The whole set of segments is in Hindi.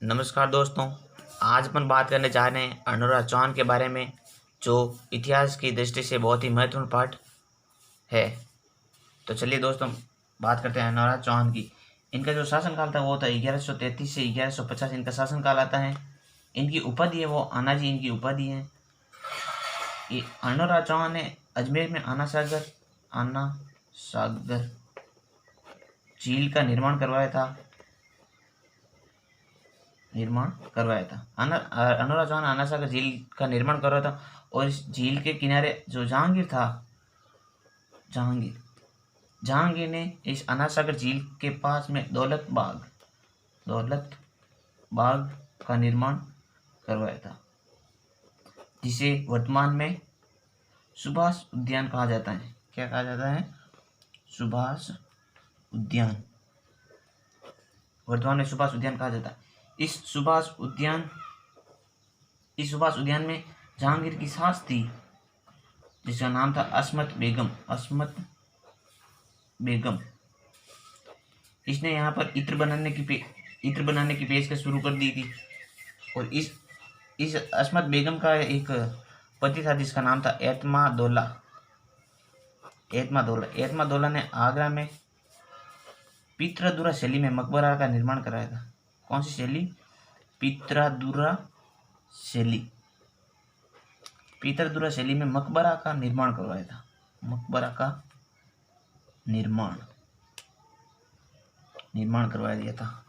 नमस्कार दोस्तों। आज अपन बात करने जा रहे हैं अनोरा चौहान के बारे में, जो इतिहास की दृष्टि से बहुत ही महत्वपूर्ण पार्ट है। तो चलिए दोस्तों, बात करते हैं अनोरा चौहान की। इनका जो शासनकाल था वो था 1133 से 1150 इनका शासनकाल आता है। इनकी उपाधि है वो आना जी, इनकी उपाधि है। ये अनोरा चौहान ने अजमेर में आना सागर झील का निर्माण करवाया था। अनोरा चौहान आना सागर झील का निर्माण कर रहा था। और इस झील के किनारे जो जहांगीर था, जहांगीर ने इस अनार सागर झील के पास में दौलत बाग का निर्माण करवाया था, जिसे वर्तमान में सुभाष उद्यान कहा जाता है। क्या कहा जाता है? सुभाष उद्यान। वर्तमान में सुभाष उद्यान कहा जाता है। इस सुभाष उद्यान में जहांगीर की सास थी, जिसका नाम था अस्मत बेगम। इसने यहाँ पर इत्र बनाने की पेशकश शुरू कर दी थी। और इस अस्मत बेगम का एक पति था, जिसका नाम था एतमादौला। एतमादौला ने आगरा में पित्रादुरा शैली में मकबरा का निर्माण कराया था। कौन सी शैली? पित्रादुरा शैली में मकबरा का निर्माण करवाया था। मकबरा का निर्माण करवाया दिया था।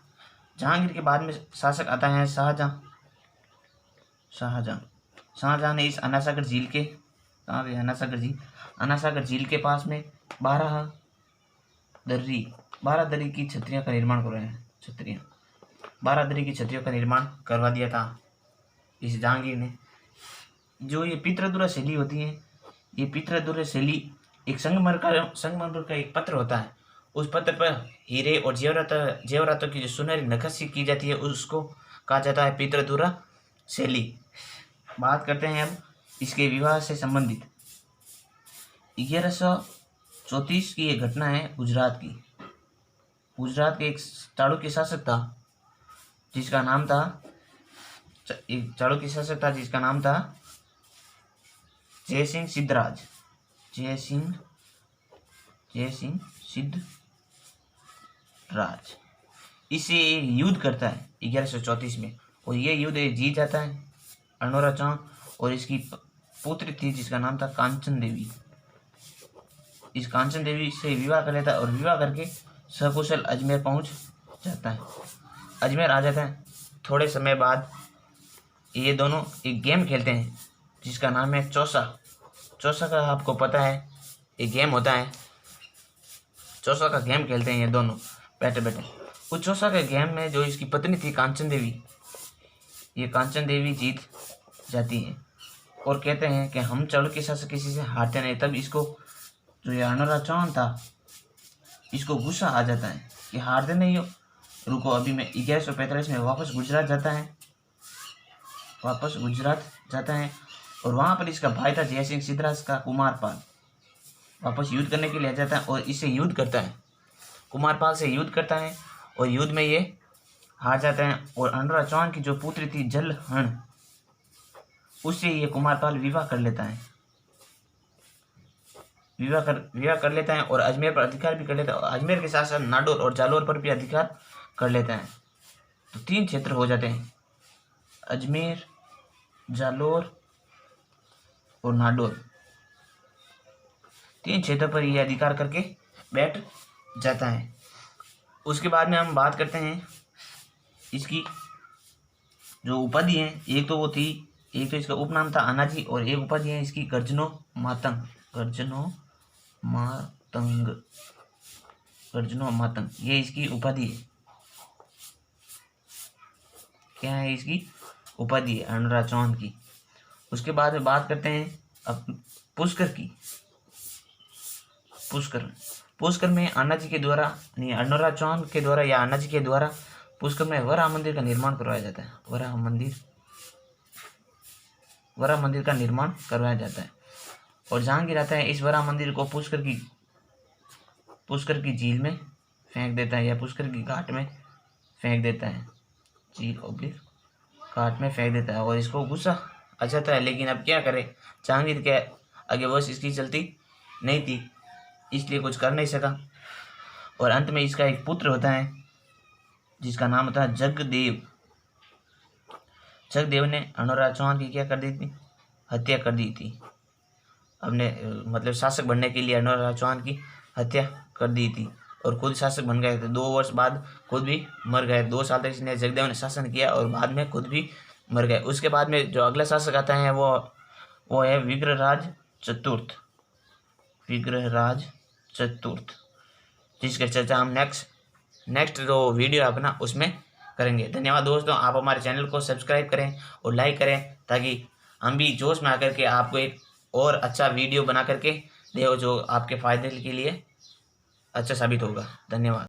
जहांगीर के बाद में शासक आता है शाहजहां ने इस अनासागर झील के पास में 12 दर्री की छतरियों का निर्माण करवाया है। 12 दर्री की छतरियों का निर्माण करवा दिया था इस जहांगीर ने। जो ये पित्रादुरा शैली होती है, ये पित्रादुरा शैली एक संगमरमर का एक पत्र होता है। उस पत्र पर हीरे और जेवरातों की जो सुनहरी नक्काशी की जाती है, उसको कहा जाता है पित्रादुरा शैली। बात करते हैं अब इसके विवाह से संबंधित। 1134 की ये घटना है गुजरात के एक चालुक्य शासक था, जिसका नाम था जयसिंह सिद्धराज। इससे युद्ध करता है 1134 में, और ये युद्ध जीत जाता है अनोरा चौहान। और इसकी पुत्री थी, जिसका नाम था कांचन देवी। इस कांचन देवी से विवाह कर लेता है, और विवाह करके सकुशल अजमेर पहुंच जाता है। अजमेर आ जाता है। थोड़े समय बाद ये दोनों एक गेम खेलते हैं, जिसका नाम है चौसा का। आपको पता है एक गेम होता है, चौसा का गेम खेलते हैं ये दोनों बैठे। उस चौसा के गेम में जो इसकी पत्नी थी कांचन देवी जीत जाती है, और कहते हैं कि हम चालुक्य शासक किसी से हारते नहीं। तब इसको, जो ये अनोरा चौहान था, इसको गुस्सा आ जाता है कि हारते नहीं हो, रुको अभी मैं 1145 में वापस गुजरात जाता है। और वहाँ पर इसका भाई था जयसिंह सिद्धराज का कुमारपाल, वापस युद्ध करने के लिए आ जाता है, और इससे युद्ध करता है। कुमारपाल से युद्ध करता है, और युद्ध में ये हार जाते हैं। और अनोरा चौहान की जो पुत्री थी जलहण, उससे ये कुमारपाल विवाह कर लेता है। और अजमेर पर अधिकार भी कर लेता है। और अजमेर के साथ साथ नाडोर और जालोर पर भी अधिकार कर लेता है। तो 3 क्षेत्र हो जाते हैं, अजमेर, जालोर और नाडोर। 3 क्षेत्रों पर यह अधिकार करके बैठ जाता है। उसके बाद में हम बात करते हैं इसकी जो उपाधि है। एक तो इसका उपनाम था आनाजी, और एक उपाधि है इसकी गर्जनो मातंग। ये इसकी उपाधि है। क्या है इसकी उपाधि है अनोरा चौहान की। उसके बाद में बात करते हैं अब पुष्कर की। पुष्कर में आनाजी के द्वारा, अनोरा चौहान के द्वारा या आनाजी के द्वारा पुष्कर में वरा मंदिर का निर्माण करवाया जाता है। वरा मंदिर का निर्माण करवाया जाता है। और जहांगीर आता है, इस वरा मंदिर को पुष्कर की झील में फेंक देता है, या पुष्कर की घाट में फेंक देता है। चीर और फिर काट में फेंक देता है और इसको गुस्सा आ जाता है। लेकिन अब क्या करे, जहांगीर के आगे बस इसकी चलती नहीं थी, इसलिए कुछ कर नहीं सका। और अंत में इसका एक पुत्र होता है जिसका नाम होता है जगदेव। जगदेव ने अनुराग चौहान की क्या कर दी थी, हत्या कर दी थी। अपने मतलब शासक बनने के लिए अनुराग चौहान की हत्या कर दी थी और खुद शासक बन गए थे। 2 वर्ष बाद खुद भी मर गए। 2 साल तक इसने जगदेव ने शासन किया और बाद में खुद भी मर गए। उसके बाद में जो अगला शासक आता है वो है विग्रहराज चतुर्थ। विग्रहराज चतुर्थ, जिसकी चर्चा हम नेक्स्ट जो वीडियो है अपना उसमें करेंगे। धन्यवाद दोस्तों, आप हमारे चैनल को सब्सक्राइब करें और लाइक करें ताकि हम भी जोश में आकर के आपको एक और अच्छा वीडियो बना करके दे जो आपके फ़ायदे के लिए अच्छा साबित होगा। धन्यवाद।